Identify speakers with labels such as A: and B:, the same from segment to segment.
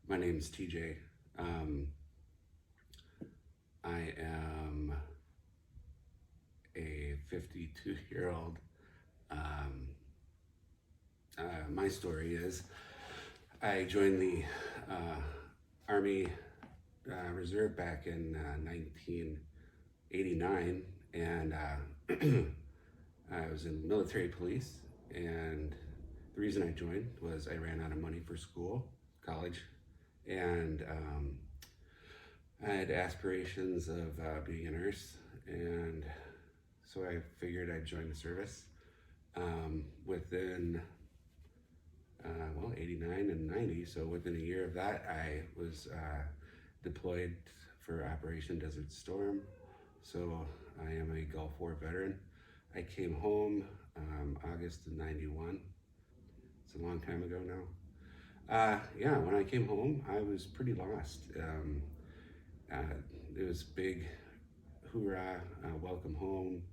A: My name's TJ. I am a 52-year-old. Um, my story is I joined the Army Reserve back in 1989, and I was in military police. And the reason I joined was I ran out of money for college, and I had aspirations of being a nurse, and so I figured I'd join the service. Within 89 and 90, so within a year of that, I was deployed for Operation Desert Storm. So I am a Gulf War veteran. I came home August of 91. It's a long time ago now. When I came home, I was pretty lost. It was big hoorah, welcome home,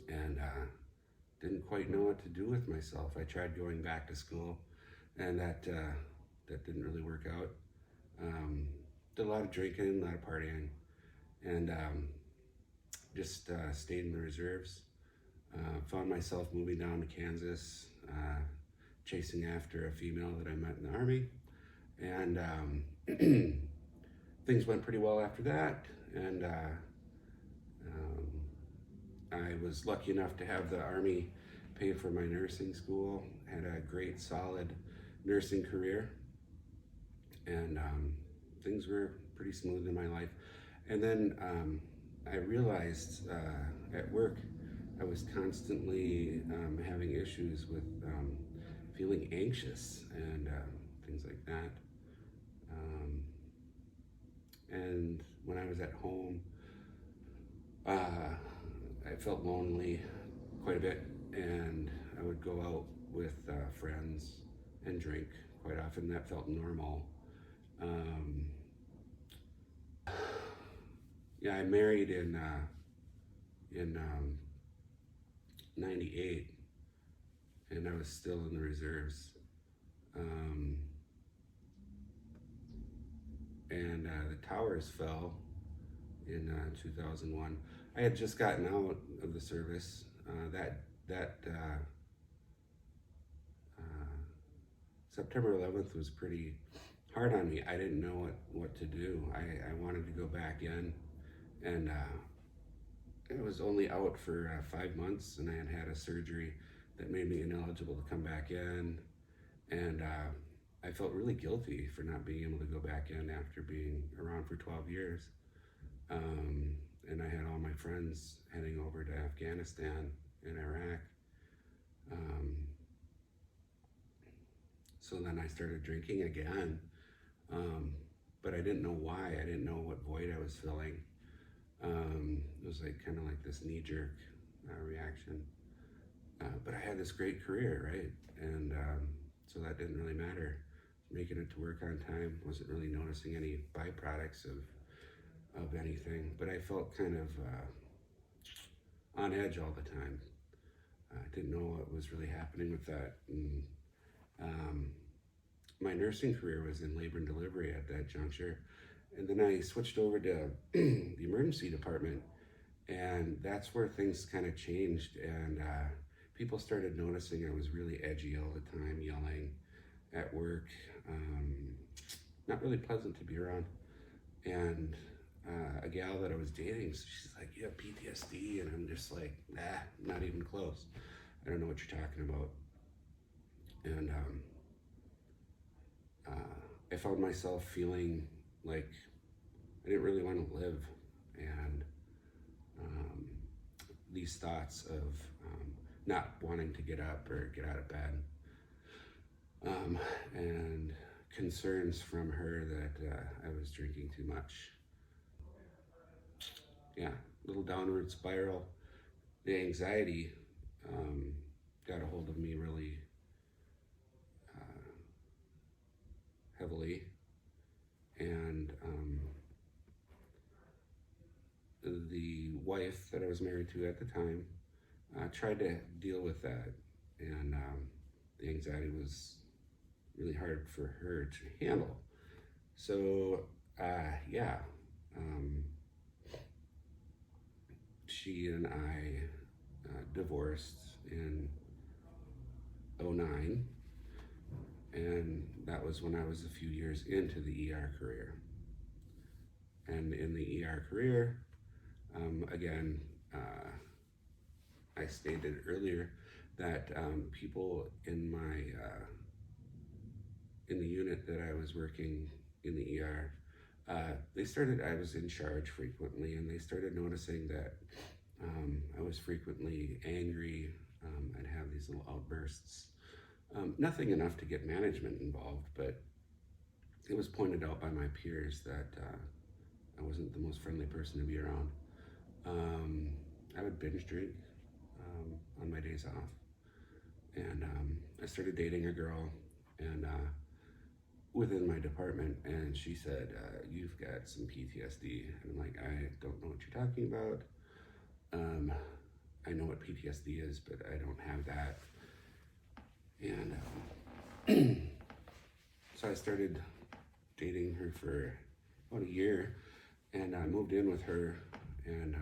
A: and didn't quite know what to do with myself. I tried going back to school, and that didn't really work out. Did a lot of drinking, a lot of partying, and just stayed in the reserves. Found myself moving down to Kansas, chasing after a female that I met in the Army, and things went pretty well after that. And I was lucky enough to have the Army pay for my nursing school. Had a great, solid nursing career, and things were pretty smooth in my life. And then I realized at work I was constantly having issues with feeling anxious and things like that. And when I was at home, I felt lonely quite a bit, and I would go out with friends and drink quite often. That felt normal. I married in 98, and I was still in the reserves. And the towers fell in 2001. I had just gotten out of the service. September 11th was pretty hard on me. I didn't know what to do. I wanted to go back in, and I was only out for 5 months, and I had a surgery that made me ineligible to come back in, and I felt really guilty for not being able to go back in after being around for 12 years. And I had all my friends heading over to Afghanistan and Iraq. So then I started drinking again, but I didn't know why. I didn't know what void I was filling. It was kind of like this knee-jerk reaction. But I had this great career, right? And so that didn't really matter. Making it to work on time, wasn't really noticing any byproducts of anything, but I felt kind of on edge all the time. I didn't know what was really happening with that. And my nursing career was in labor and delivery at that juncture. And then I switched over to the emergency department, and that's where things kind of changed. And people started noticing I was really edgy all the time, yelling at work, not really pleasant to be around. And a gal that I was dating, so she's like, "You have PTSD," and I'm just like, "Nah, not even close. I don't know what you're talking about." And I found myself feeling like I didn't really want to live, and these thoughts of not wanting to get up or get out of bed, and concerns from her that I was drinking too much. Little downward spiral. The anxiety got a hold of me really heavily, and the wife that I was married to at the time tried to deal with that, and the anxiety was really hard for her to handle. So, yeah, um, she and I divorced in '09, and that was when I was a few years into the ER career. And in the ER career, again, I stated earlier that people in my in the unit that I was working in the ER, they started. I was in charge frequently, and they started noticing that I was frequently angry. I'd have these little outbursts. Nothing enough to get management involved, but it was pointed out by my peers that I wasn't the most friendly person to be around. Um, I would binge drink on my days off, and I started dating a girl, and within my department, and she said, "You've got some PTSD," and I'm like, "I don't know what you're talking about. Um, I know what PTSD is, but I don't have that." And so I started dating her for about a year, and I moved in with her, and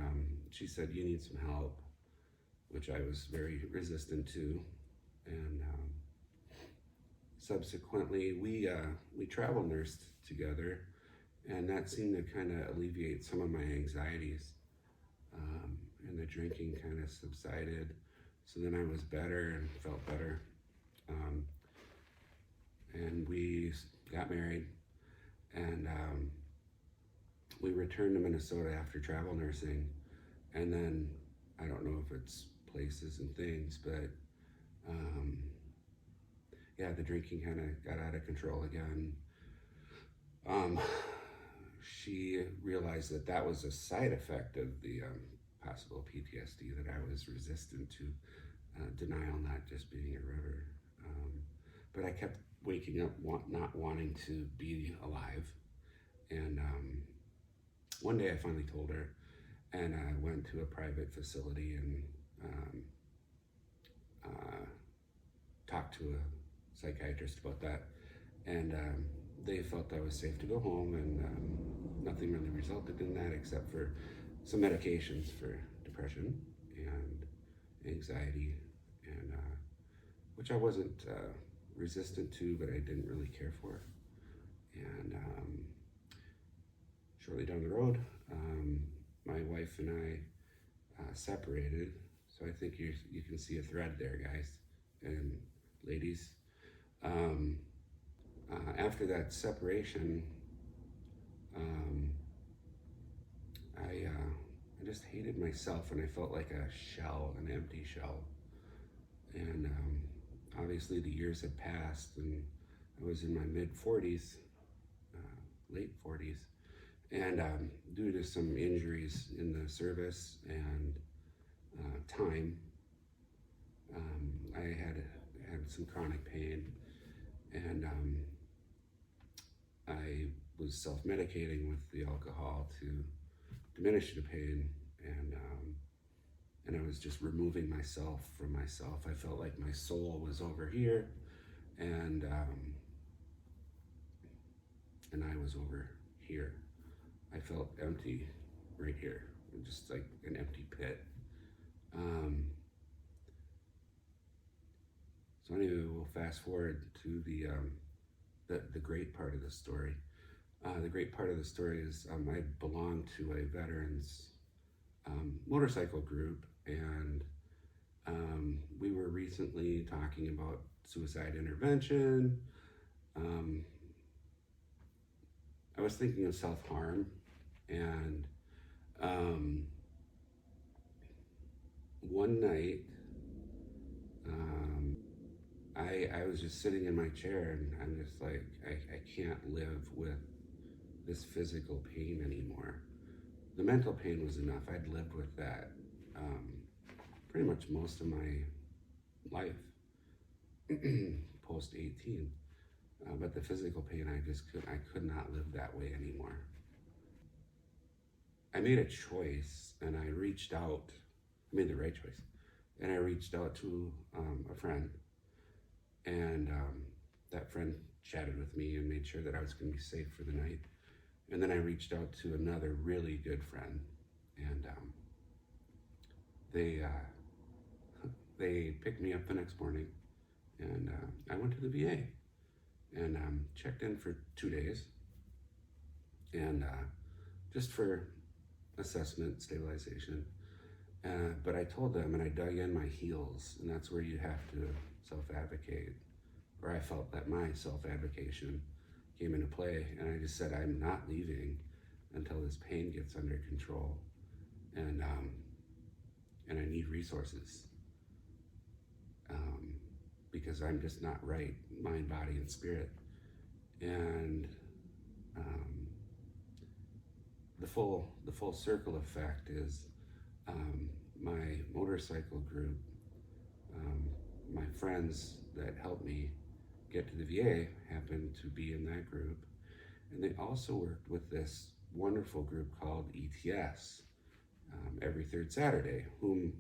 A: she said, "You need some help," which I was very resistant to. And subsequently, we travel nursed together, and that seemed to kind of alleviate some of my anxieties. And the drinking kind of subsided, so then I was better and felt better. Um, and we got married, and we returned to Minnesota after travel nursing, and then I don't know if it's places and things, but yeah, the drinking kind of got out of control again. Um, she realized that that was a side effect of the possible PTSD, that I was resistant to denial not just being a river. But I kept waking up not wanting to be alive. And one day I finally told her, and I went to a private facility and talked to a psychiatrist about that. And they felt I was safe to go home, and nothing really resulted in that except for some medications for depression and anxiety, and which I wasn't resistant to, but I didn't really care for. And shortly down the road, my wife and I separated. So I think you can see a thread there, guys and ladies. After that separation, I just hated myself, and I felt like a shell, an empty shell. And obviously the years had passed, and I was in my mid 40s, late 40s, and due to some injuries in the service and time, I had some chronic pain, and I was self-medicating with the alcohol to diminish the pain, and I was just removing myself from myself. I felt like my soul was over here, and I was over here. I felt empty right here, just like an empty pit. So anyway, we'll fast forward to the great part of the story. The great part of the story is I belong to a veterans motorcycle group, and we were recently talking about suicide intervention. I was thinking of self-harm, and one night I was just sitting in my chair, and I'm just like, I can't live with this physical pain anymore. The mental pain was enough. I'd lived with that pretty much most of my life, post 18. But the physical pain, I could not live that way anymore. I made a choice, and I reached out. I made the right choice, and I reached out to a friend, and that friend chatted with me and made sure that I was going to be safe for the night. And then I reached out to another really good friend, and they they picked me up the next morning, and I went to the VA and checked in for 2 days, and just for assessment, stabilization. But I told them, and I dug in my heels, and that's where you have to self-advocate, or I felt that my self-advocation came into play, and I just said, I'm not leaving until this pain gets under control, and I need resources, because I'm just not right, mind, body, and spirit. And the full circle effect is my motorcycle group, my friends that helped me get to the VA happened to be in that group, and they also worked with this wonderful group called ETS every third Saturday, whom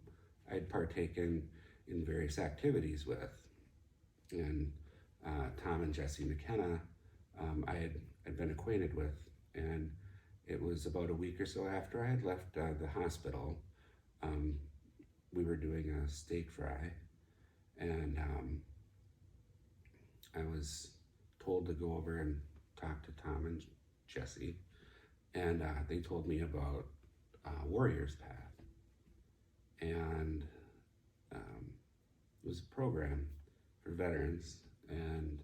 A: I'd partaken in various activities with. And Tom and Jesse McKenna, I had been acquainted with, and it was about a week or so after I had left the hospital. We were doing a steak fry, and I was told to go over and talk to Tom and Jesse, and they told me about Warriors Path, and it was a program for veterans and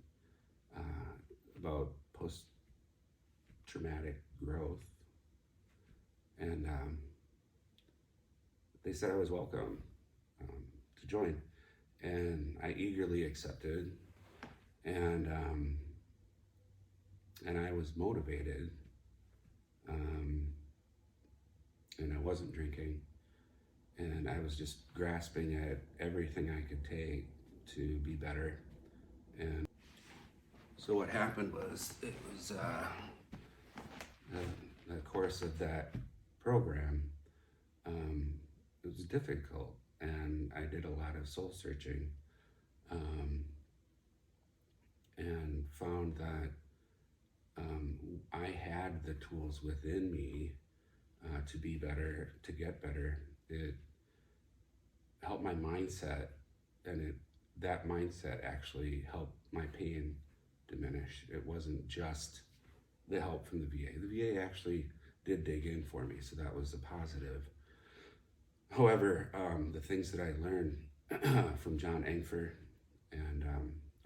A: about post-traumatic growth, and they said I was welcome to join, and I eagerly accepted, and I was motivated, and I wasn't drinking, and I was just grasping at everything I could take to be better. And so what happened was, it was the course of that program, it was difficult, and I did a lot of soul searching, and found that I had the tools within me to be better, to get better. It helped my mindset, and that mindset actually helped my pain diminish. It wasn't just the help from the VA. The VA actually did dig in for me, so that was a positive. However, the things that I learned from John Engfer and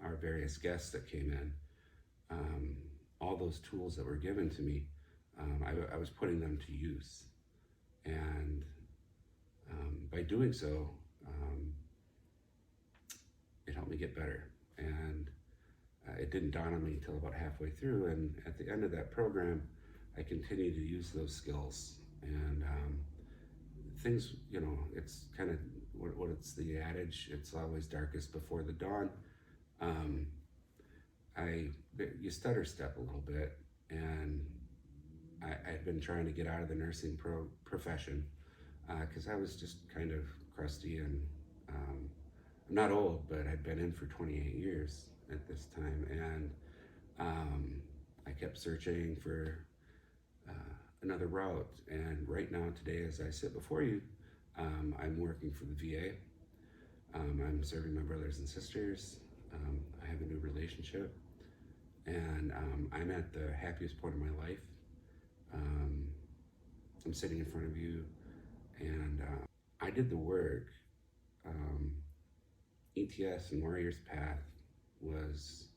A: our various guests that came in, all those tools that were given to me, I was putting them to use. And by doing so, it helped me get better. And it didn't dawn on me until about halfway through. And at the end of that program, I continued to use those skills. And things, it's kind of what's the adage? It's always darkest before the dawn. You stutter step a little bit, and I'd been trying to get out of the nursing profession because I was just kind of crusty, and I'm not old, but I'd been in for 28 years at this time, and I kept searching for another route. And right now, today, as I sit before you, I'm working for the VA. I'm serving my brothers and sisters. I have a new relationship, and I'm at the happiest point of my life. I'm sitting in front of you, and I did the work. ETS and Warriors Path was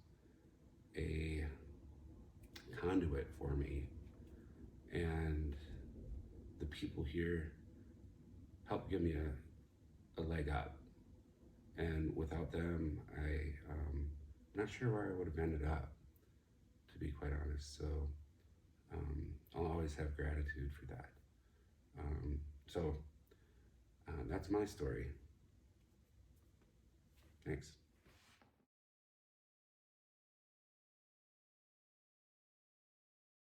A: a conduit for me, and the people here helped give me a leg up. And without them, I'm not sure where I would have ended up, to be quite honest. So I'll always have gratitude for that. So that's my story. Thanks.